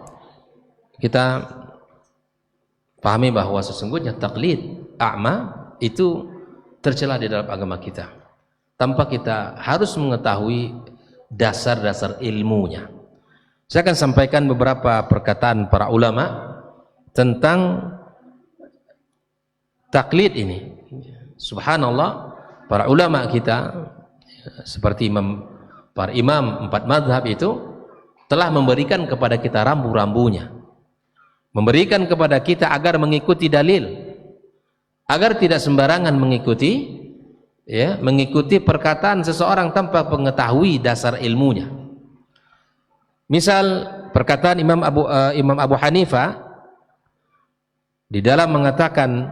Kita pahami bahwa sesungguhnya taklid a'ma itu tercela di dalam agama kita tanpa kita harus mengetahui dasar-dasar ilmunya. Saya akan sampaikan beberapa perkataan para ulama tentang taklid ini. Subhanallah, para ulama kita seperti para imam 4 mazhab itu telah memberikan kepada kita rambu-rambunya, memberikan kepada kita agar mengikuti dalil, agar tidak sembarangan mengikuti perkataan seseorang tanpa mengetahui dasar ilmunya. Misal perkataan Imam Abu Hanifah di dalam mengatakan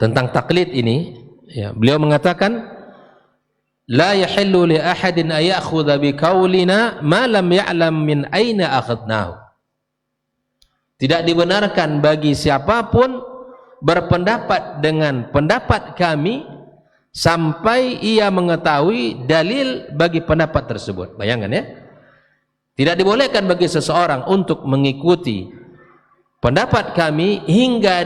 tentang taklid ini, beliau mengatakan la yahillu li ahadin an ya'khudha bi qaulina ma lam ya'lam min aina akhadnahu. Tidak dibenarkan bagi siapapun berpendapat dengan pendapat kami sampai ia mengetahui dalil bagi pendapat tersebut. Bayangkan ya. Tidak dibolehkan bagi seseorang untuk mengikuti pendapat kami hingga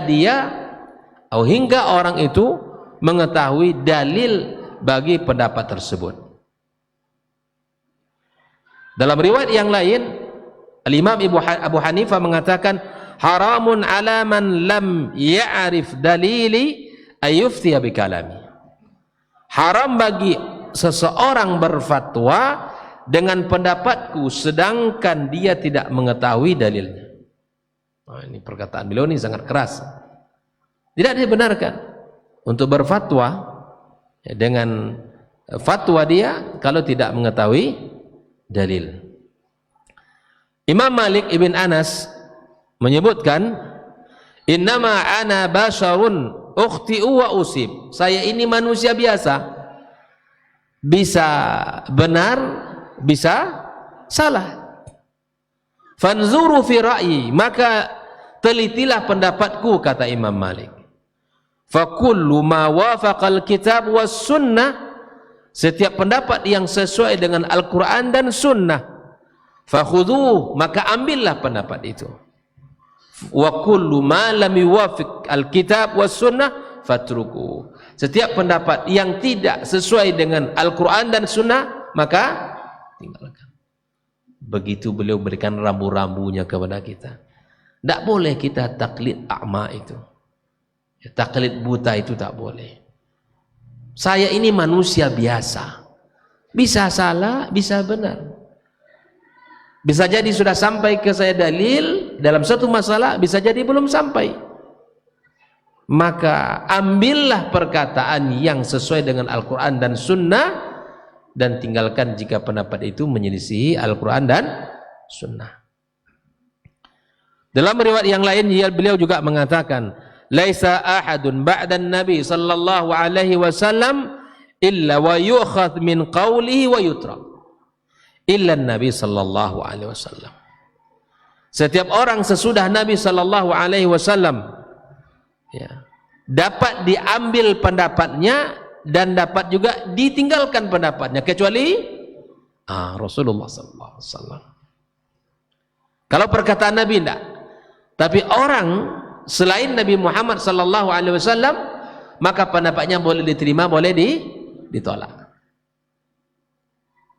orang itu mengetahui dalil bagi pendapat tersebut. Dalam riwayat yang lain, Al-Imam Abu Hanifah mengatakan haramun ala man lam ya'rif dalili ayuftiya bi kalami. Haram bagi seseorang berfatwa dengan pendapatku sedangkan dia tidak mengetahui dalilnya. Ini perkataan beliau ini sangat keras. Tidak dibenarkan untuk berfatwa dengan fatwa dia kalau tidak mengetahui dalil. Imam Malik ibn Anas menyebutkan, innama ana basharun ukhti'u wa usib. Saya ini manusia biasa, bisa benar, bisa salah. Fanzuru fi ra'yi, maka telitilah pendapatku, kata Imam Malik. Fakullu ma wafaqal kitab was sunnah, setiap pendapat yang sesuai dengan Al-Quran dan sunnah, fakhudhuh, maka ambillah pendapat itu. Wa kullu ma lam yuwafiq al-kitab was sunnah fatruku. Setiap pendapat yang tidak sesuai dengan Al-Quran dan sunnah maka tinggalkan. Begitu beliau berikan rambu-rambunya kepada kita. Tidak boleh kita taklid a'ma itu. Taklid buta itu tak boleh. Saya ini manusia biasa, bisa salah, bisa benar. Bisa jadi sudah sampai ke saya dalil dalam satu masalah, bisa jadi belum sampai. Maka ambillah perkataan yang sesuai dengan Al-Quran dan Sunnah, dan tinggalkan jika pendapat itu menyelisihi Al-Quran dan Sunnah. Dalam riwayat yang lain beliau juga mengatakan, laisa ahadun ba'dan nabi sallallahu alaihi wasallam illa wa yu'khadh min qawlihi wa yutrak illa Nabi sallallahu alaihi wasallam. Setiap orang sesudah Nabi sallallahu alaihi wasallam dapat diambil pendapatnya dan dapat juga ditinggalkan pendapatnya kecuali Rasulullah sallallahu alaihi wasallam. Kalau perkataan Nabi tidak. Tapi orang selain Nabi Muhammad sallallahu alaihi wasallam maka pendapatnya boleh diterima, boleh ditolak.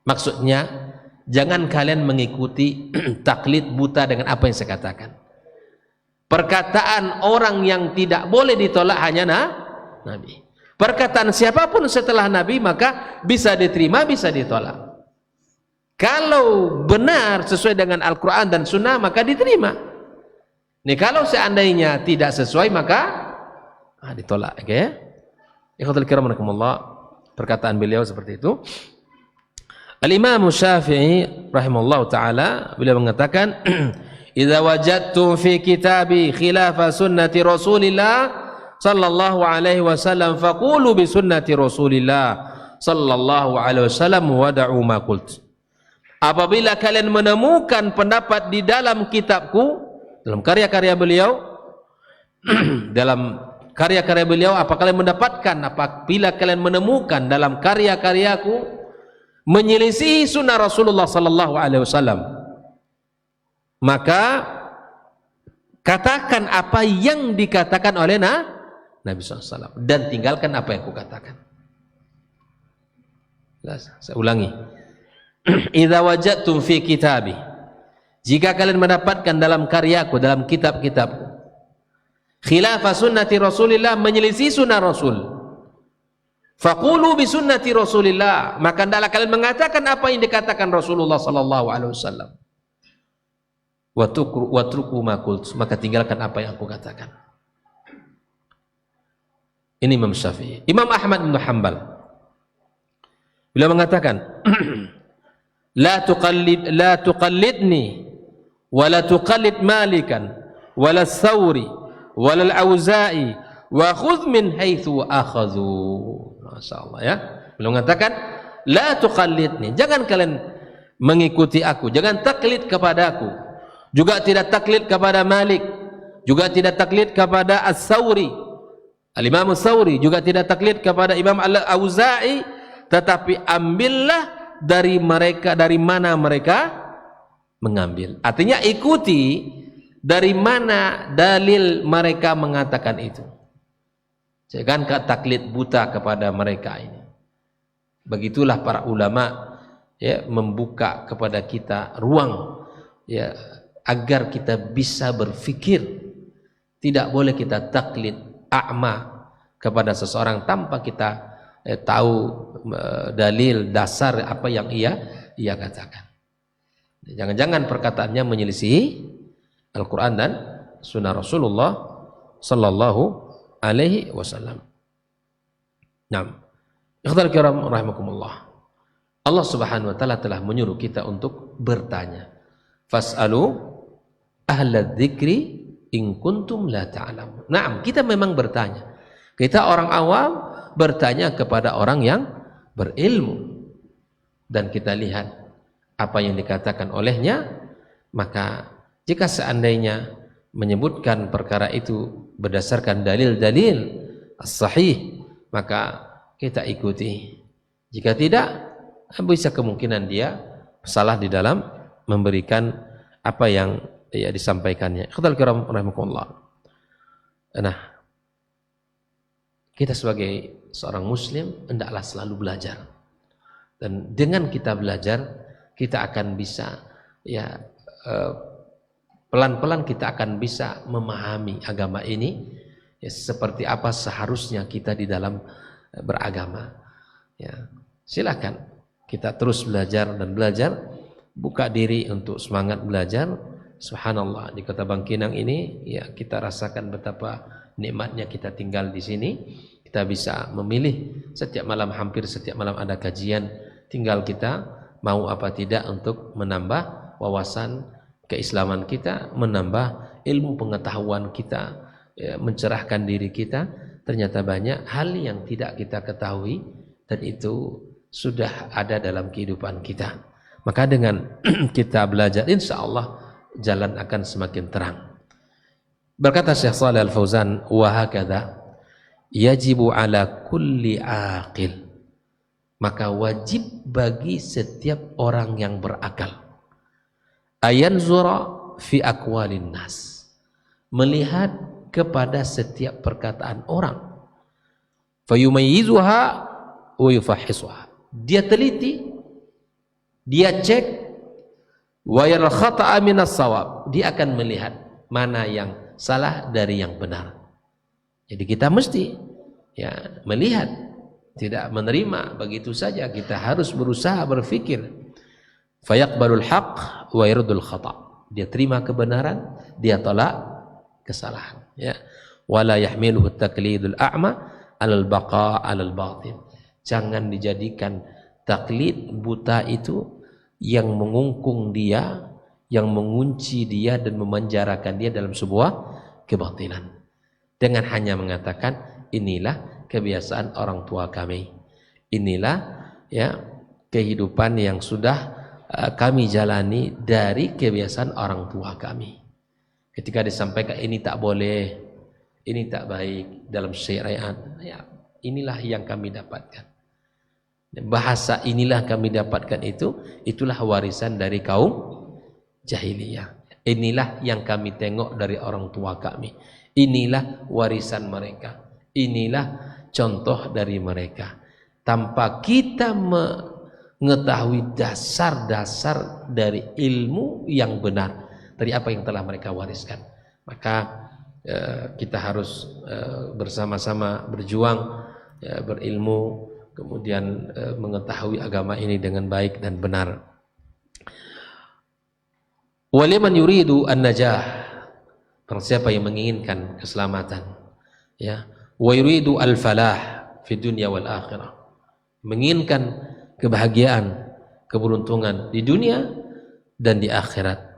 Maksudnya jangan kalian mengikuti taklid buta dengan apa yang saya katakan. Perkataan orang yang tidak boleh ditolak hanya Nabi. Perkataan siapapun setelah Nabi maka bisa diterima, bisa ditolak. Kalau benar sesuai dengan Al-Quran dan Sunnah maka diterima. Nih kalau seandainya tidak sesuai maka ditolak. Oke ya? Ikhwatul kiram rahimakumullah, perkataan beliau seperti itu. Al-Imam Syafi'i rahimahullah ta'ala beliau mengatakan idza wajadtum fi kitabi khilafa sunnati Rasulillah sallallahu alaihi wasallam faqulu bi sunnati Rasulillah sallallahu alaihi wasallam wada'u ma qult. Apabila kalian menemukan pendapat di dalam kitabku, dalam karya-karya beliau dalam karya-karya beliau, apa kalian mendapatkan apabila kalian menemukan dalam karya-karyaku menyelisihi sunnah Rasulullah sallallahu alaihi wasallam, maka katakan apa yang dikatakan oleh Nabi SAW dan tinggalkan apa yang kukatakan. Saya ulangi. Idza wajadtum fi kitabi, jika kalian mendapatkan dalam karyaku, dalam kitab-kitabku, khilafa sunnati Rasulillah, menyelisih sunnah Rasul, faqulu bi sunnati Rasulillah, maka hendaklah kalian mengatakan apa yang dikatakan Rasulullah sallallahu alaihi wasallam. Watruku ma qultu, maka tinggalkan apa yang aku katakan. Ini Imam Syafi'i. Imam Ahmad bin Hanbal beliau mengatakan la tuqallidni wa la tuqallid Malikan wa la Thawri wa la Al-Auza'i wa khudh min haitsu akhadhu. Masyaallah ya. Beliau mengatakan la tuqallidni, jangan kalian mengikuti aku, jangan taklid kepadaku, juga tidak taklid kepada Malik, juga tidak taklid kepada As-Thawri, Al-Imam As-Thawri, juga tidak taklid kepada Imam Al-Auza'i, tetapi ambillah dari mereka, dari mana mereka mengambil. Artinya ikuti dari mana dalil mereka mengatakan itu. Jangan taklid buta kepada mereka ini. Begitulah para ulama ya, membuka kepada kita ruang ya, agar kita bisa berfikir. Tidak boleh kita taklid a'ma kepada seseorang tanpa kita tahu dalil dasar apa yang ia katakan. Jangan-jangan perkataannya menyelisihi Al-Quran dan Sunnah Rasulullah Sallallahu Alaihi Wasallam. Nah, ikhwal kiram rahimakumullah, Allah Subhanahu Wa Taala telah menyuruh kita untuk bertanya. Fas'alu ahla dzikri in kuntum la ta'lamun. Naam, kita memang bertanya. Kita orang awam bertanya kepada orang yang berilmu, dan kita lihat apa yang dikatakan olehnya. Maka jika seandainya menyebutkan perkara itu berdasarkan dalil-dalil as-sahih, maka kita ikuti. Jika tidak, bisa kemungkinan dia salah di dalam memberikan apa yang disampaikannya. Ikhwal kiram rahimakumullah. Nah, kita sebagai seorang muslim hendaklah selalu belajar, dan dengan kita belajar kita akan bisa pelan-pelan kita akan bisa memahami agama ini ya, seperti apa seharusnya kita di dalam beragama ya. Silakan kita terus belajar dan belajar, buka diri untuk semangat belajar. Subhanallah, di Kota Bangkinang ini ya, kita rasakan betapa nikmatnya kita tinggal di sini. Kita bisa memilih setiap malam, hampir setiap malam ada kajian. Tinggal kita mau apa tidak untuk menambah wawasan keislaman kita, menambah ilmu pengetahuan kita, ya, mencerahkan diri kita. Ternyata banyak hal yang tidak kita ketahui dan itu sudah ada dalam kehidupan kita. Maka dengan kita belajar, insya Allah jalan akan semakin terang. Berkata Syekh Shalih Al-Fauzan, wa hakadha yajibu ala kulli aqil, maka wajib bagi setiap orang yang berakal, ayanzura fi aqwalin nas, melihat kepada setiap perkataan orang, fayumayyizuha wa yufahhisuha, dia teliti, dia cek, wa yaral khata'a minas shawab, dia akan melihat mana yang salah dari yang benar. Jadi kita mesti ya melihat, tidak menerima begitu saja. Kita harus berusaha berfikir. Fayaqbalul haqq wa yardul khata'. Dia terima kebenaran, dia tolak kesalahan. Ya. Wala yahmiluhu taklidul a'ma 'alal baqa' 'alal batin. Jangan dijadikan taklid buta itu yang mengungkung dia, yang mengunci dia dan memenjarakan dia dalam sebuah kebatilan. Dengan hanya mengatakan inilah kebiasaan orang tua kami, inilah ya kehidupan yang sudah kami jalani dari kebiasaan orang tua kami. Ketika disampaikan ini tak boleh, ini tak baik dalam syariat, ya inilah yang kami dapatkan. bahasa inilah kami dapatkan itulah warisan dari kaum jahiliyah. Inilah yang kami tengok dari orang tua kami. Inilah warisan mereka. Inilah contoh dari mereka. Tanpa kita mengetahui dasar-dasar dari ilmu yang benar dari apa yang telah mereka wariskan, maka kita harus bersama-sama berjuang, berilmu, kemudian mengetahui agama ini dengan baik dan benar. Waliman yuridu an-najah, barang siapa yang menginginkan keselamatan, ya, wa yuridu al-falah fi dunya wal akhirah, menginginkan kebahagiaan, keberuntungan di dunia dan di akhirat.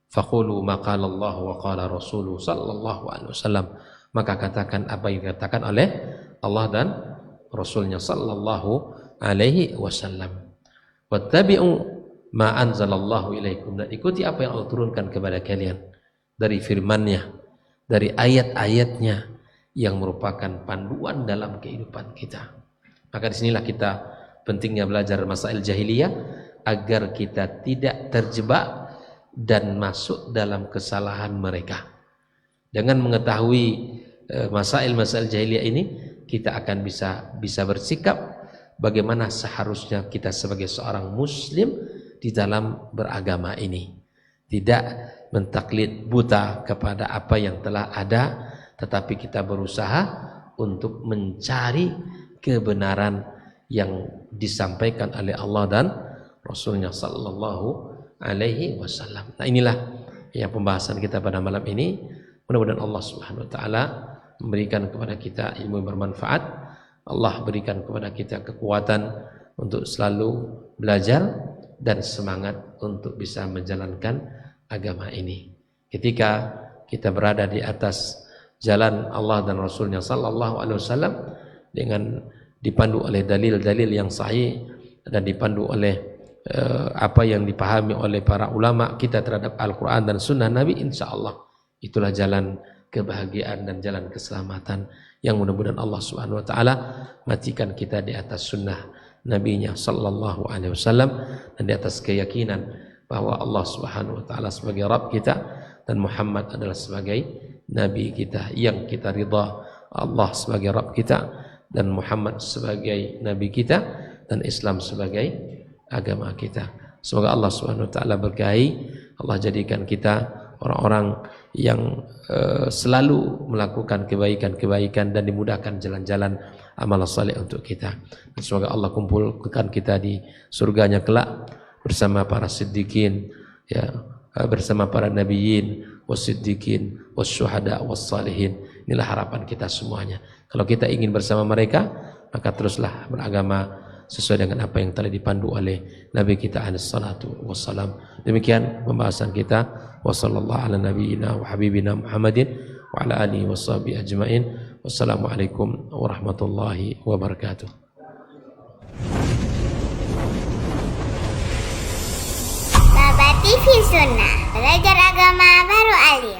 Faqulu ma qala Allah wa qala Rasuluhu sallallahu alaihi wasallam, maka katakan apa yang dikatakan oleh Allah dan Rasulnya sallallahu alaihi wasallam. Wattabi'u ma anzalallahu ilaikum, dan ikuti apa yang Allah turunkan kepada kalian dari firman-Nya, dari ayat-ayatnya yang merupakan panduan dalam kehidupan kita. Maka disinilah kita pentingnya belajar masail jahiliyah agar kita tidak terjebak dan masuk dalam kesalahan mereka. Dengan mengetahui masail-masail jahiliyah ini, kita akan bisa bersikap bagaimana seharusnya kita sebagai seorang muslim di dalam beragama ini. Tidak mentaklid buta kepada apa yang telah ada, tetapi kita berusaha untuk mencari kebenaran yang disampaikan oleh Allah dan Rasulnya sallallahu alaihi wasallam. Nah, inilah yang pembahasan kita pada malam ini. Mudah-mudahan Allah Subhanahu wa taala memberikan kepada kita ilmu yang bermanfaat. Allah berikan kepada kita kekuatan untuk selalu belajar dan semangat untuk bisa menjalankan agama ini. Ketika kita berada di atas jalan Allah dan Rasulnya sallallahu alaihi wasallam dengan dipandu oleh dalil-dalil yang sahih dan dipandu oleh apa yang dipahami oleh para ulama kita terhadap Al-Quran dan Sunnah Nabi, insya Allah itulah jalan kebahagiaan dan jalan keselamatan yang mudah-mudahan Allah Subhanahu wa taala matikan kita di atas sunnah Nabi-Nya sallallahu alaihi wasallam dan di atas keyakinan bahwa Allah Subhanahu wa taala sebagai Rabb kita dan Muhammad adalah sebagai Nabi kita yang kita ridha, Allah sebagai Rabb kita dan Muhammad sebagai Nabi kita dan Islam sebagai agama kita. Semoga Allah Subhanahu wa taala berkahi, Allah jadikan kita orang-orang yang selalu melakukan kebaikan-kebaikan dan dimudahkan jalan-jalan amal saleh untuk kita. Dan semoga Allah kumpulkan kita di surganya kelak bersama para siddiqin, ya, bersama para nabiyyin, wasiddiqin, wasyuhada, wassalihin. Inilah harapan kita semuanya. Kalau kita ingin bersama mereka, maka teruslah beragama sesuai dengan apa yang telah dipandu oleh Nabi kita alaihi salatu wassalam. Demikian pembahasan kita. Wassallallahu ala nabiyyina wa habibina Muhammadin wa ala alihi washabihi ajmain. Wassalamualaikum warahmatullahi wabarakatuh. Baba TV Sunnah, belajar agama baru alim.